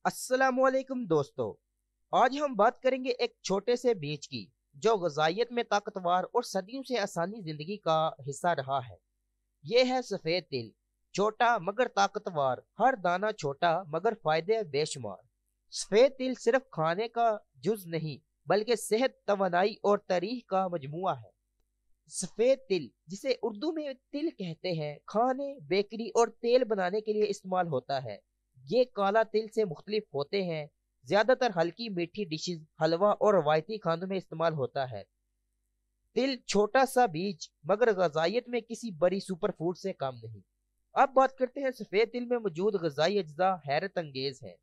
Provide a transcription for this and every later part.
अस्सलामुअलैकुम दोस्तों। आज हम बात करेंगे एक छोटे से बीज की जो ग़िज़ाइयत में ताकतवर और सदियों से आसानी जिंदगी का हिस्सा रहा है। ये है सफेद तिल। छोटा मगर ताकतवर, हर दाना छोटा मगर फायदे बेशुमार। सफेद तिल सिर्फ खाने का जुज नहीं बल्कि सेहत, तवानाई और तारीख का मजमुआ है। सफेद तिल, जिसे उर्दू में तिल कहते हैं, खाने, बेकरी और तेल बनाने के लिए इस्तेमाल होता है। ये काला तिल से मुख्तलिफ होते हैं। ज्यादातर हल्की मीठी डिशेज, हलवा और रवायती खानों में इस्तेमाल होता है। तिल छोटा सा बीज मगर गजाइत में किसी बड़ी सुपर फूड से कम नहीं। अब बात करते हैं सफेद तिल में मौजूद गजाई अज्जा हैरत अंगेज है।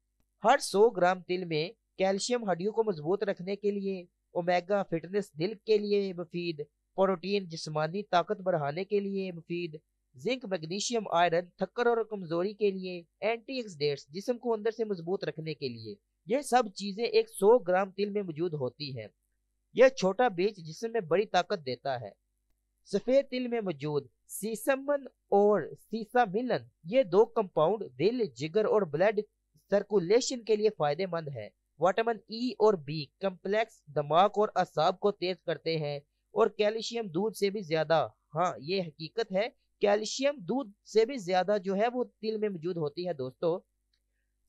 हर 100 ग्राम तिल में कैल्शियम हड्डियों को मजबूत रखने के लिए, ओमेगा फिटनेस दिल के लिए मुफीद, प्रोटीन जिस्मानी ताकत बढ़ाने के लिए मुफीद, जिंक मैग्नीशियम आयरन थक्कर और कमजोरी के लिए, एंटीऑक्सीडेंट्स जिस्म को अंदर से मजबूत रखने के लिए, ये सब चीजें एक 100 ग्राम तिल में मौजूद होती हैं। यह छोटा बीज जिस्म में बड़ी ताकत देता है। सफेद तिल में मौजूद सीसमन और सीसामिलन, ये दो कंपाउंड दिल, जिगर और ब्लड सर्कुलेशन के लिए फायदेमंद है। विटामिन ई और बी कम्प्लेक्स दिमाग और असाब को तेज करते हैं और कैल्शियम दूध से भी ज्यादा, हाँ ये हकीकत है, कैल्शियम दूध से भी ज्यादा जो है वो तिल में मौजूद होती है दोस्तों।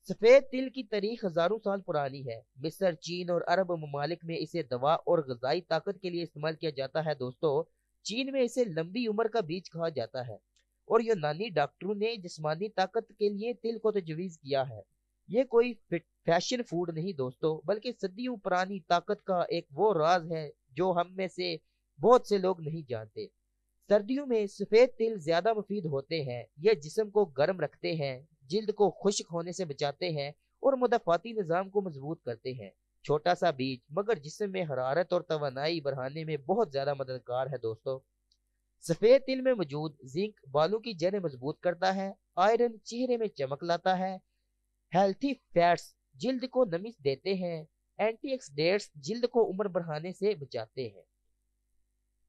सफेद तिल की तारीख हजारों साल पुरानी है। मिस्र, चीन और अरब ममालिक में इसे दवा और गजाई ताकत के लिए इस्तेमाल किया जाता है दोस्तों। चीन में इसे लंबी उम्र का बीज कहा जाता है और यूनानी डॉक्टरों ने जिस्मानी ताकत के लिए तिल को तजवीज किया है। ये कोई फैशन फूड नहीं दोस्तों, बल्कि सदियों पुरानी ताकत का एक वो राज है जो हम में से बहुत से लोग नहीं जानते। सर्दियों में सफेद तिल ज्यादा मुफीद होते हैं। ये जिस्म को गर्म रखते हैं, जिल्द को खुश्क होने से बचाते हैं और मुदाफाती निजाम को मजबूत करते हैं। छोटा सा बीज मगर जिस्म में हरारत और तवानाई बढ़ाने में बहुत ज्यादा मददगार है दोस्तों। सफेद तिल में मौजूद जिंक बालों की जड़ें मजबूत करता है, आयरन चेहरे में चमक लाता है, हेल्थी फैट्स जिल्द को नमी देते हैं, एंटीऑक्सीडेंट्स जिल्द को उम्र बढ़ाने से बचाते हैं।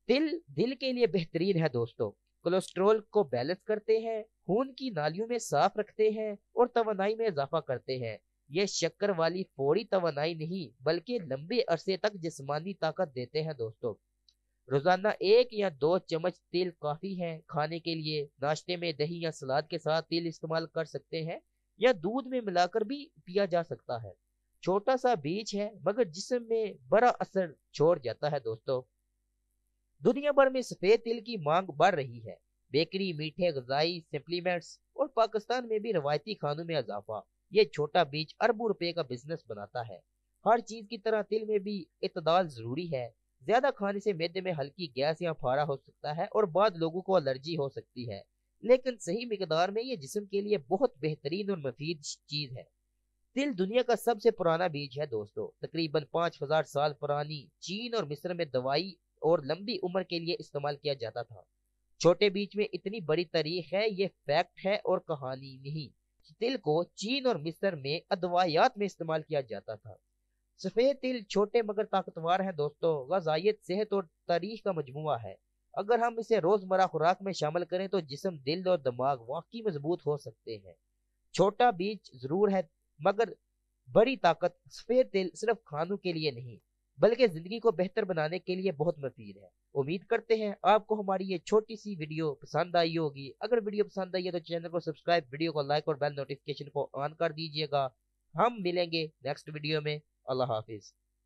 तिल दिल के लिए बेहतरीन है दोस्तों। कोलेस्ट्रॉल को बैलेंस करते हैं, खून की नालियों में साफ रखते हैं और तवानाई में इजाफा करते हैं। ये शक्कर वाली फौरी तवानाई नहीं बल्कि लंबे अरसे तक जिस्मानी ताकत देते हैं दोस्तों। रोजाना 1 या 2 चम्मच तिल काफी है खाने के लिए। नाश्ते में दही या सलाद के साथ तिल इस्तेमाल कर सकते हैं या दूध में मिलाकर भी पिया जा सकता है। छोटा सा बीज है मगर जिस्म में बड़ा असर छोड़ जाता है दोस्तों। दुनिया भर में सफेद तिल की मांग बढ़ रही है। बेकरी, मीठे गजाई सप्लीमेंट्स और पाकिस्तान में भी रवायती खानों में इजाफा। ये छोटा बीज अरबों रुपए का बिजनेस बनाता है। हर चीज की तरह तिल में भी इतदाल जरूरी है। ज्यादा खाने से मैदे में हल्की गैस या फाड़ा हो सकता है और बाद लोगों को एलर्जी हो सकती है, लेकिन सही मिकदार में ये जिस्म के लिए बहुत बेहतरीन और मुफीद चीज है। तिल दुनिया का सबसे पुराना बीज है दोस्तों। तकरीबन 5000 साल पुरानी चीन और मिस्र में दवाई और लंबी उम्र के लिए इस्तेमाल किया जाता था। छोटे बीज में इतनी बड़ी तारीख है, ये फैक्ट है और कहानी नहीं। तिल को चीन और मिस्र में अदवायात में इस्तेमाल किया जाता था। सफेद तिल छोटे मगर ताकतवर है दोस्तों। ग़िज़ाइयत, सेहत और तारीख का मजमुआ है। अगर हम इसे रोजमर्रा खुराक में शामिल करें तो जिस्म, दिल और दिमाग वाकई मजबूत हो सकते हैं। छोटा बीज जरूर है मगर बड़ी ताकत। सफेद तिल सिर्फ खानों के लिए नहीं बल्कि जिंदगी को बेहतर बनाने के लिए बहुत मुफीद है। उम्मीद करते हैं आपको हमारी ये छोटी सी वीडियो पसंद आई होगी। अगर वीडियो पसंद आई है तो चैनल को सब्सक्राइब, वीडियो को लाइक और बेल नोटिफिकेशन को ऑन कर दीजिएगा। हम मिलेंगे नेक्स्ट वीडियो में। अल्लाह हाफिज।